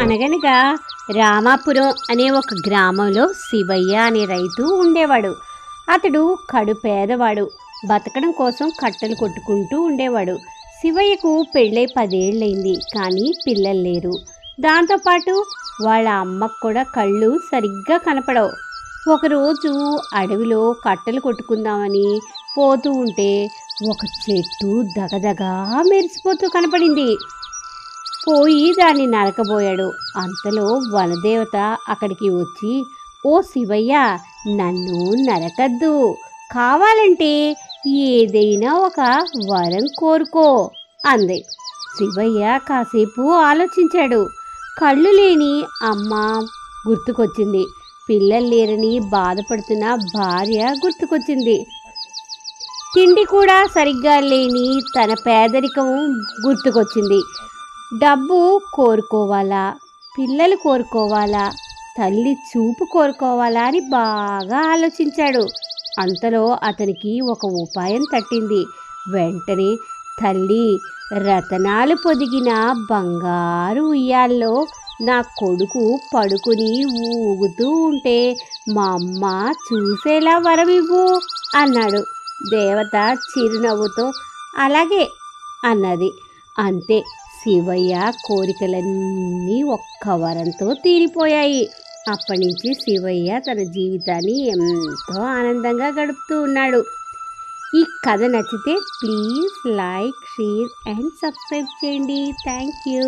అనగనగా రామాపురం అనే ఒక గ్రామంలో శివయ్య అనే రైతు ఉండేవాడు. అతడు కడు పేదవాడు. బతకడం కోసం కట్టెలు కొట్టుకుంటూ ఉండేవాడు. శివయ్యకు పెళ్ళై 10 ఏళ్ళైంది, కానీ పిల్లలు లేరు. దాంతోపాటు వాళ్ళ అమ్మకు కూడా కళ్ళు సరిగ్గా కనపడవు. ఒకరోజు అడవిలో కట్టెలు కొట్టుకుందామని పోతూ ఉంటే ఒక చెట్టు దగదగా మెరిసిపోతూ కనపడింది. పోయి దాన్ని నరకబోయాడు. అంతలో వనదేవత అక్కడికి వచ్చి, ఓ శివయ్య, నన్ను నరకద్దు, కావాలంటే ఏదైనా ఒక వరం కోరుకో అంది. శివయ్య కాసేపు ఆలోచించాడు. కళ్ళు లేని అమ్మ గుర్తుకొచ్చింది. పిల్లలు లేరని బాధపడుతున్న భార్య గుర్తుకొచ్చింది. తిండి కూడా సరిగ్గా లేని తన పేదరికం గుర్తుకొచ్చింది. డబ్బు కోరుకోవాలా, పిల్లలు కోరుకోవాలా, తల్లి చూపు కోరుకోవాలా అని బాగా ఆలోచించాడు. అంతలో అతనికి ఒక ఉపాయం తట్టింది. వెంటనే, తల్లి, రతనాలు పొదిగిన బంగారు ఉయ్యాల్లో నా కొడుకు పడుకుని ఊగుతూ ఉంటే మా అమ్మ చూసేలా వరమివ్వు అన్నాడు. దేవత చిరునవ్వుతో అలాగే అన్నది. అంతే, శివయ్య కోరికలన్నీ ఒక్క వరంతో తీరిపోయాయి. అప్పటి నుంచి శివయ్య తన జీవితాన్ని ఎంతో ఆనందంగా గడుపుతూ ఉన్నాడు. ఈ కథ నచ్చితే please like, share and subscribe చేయండి. Thank you.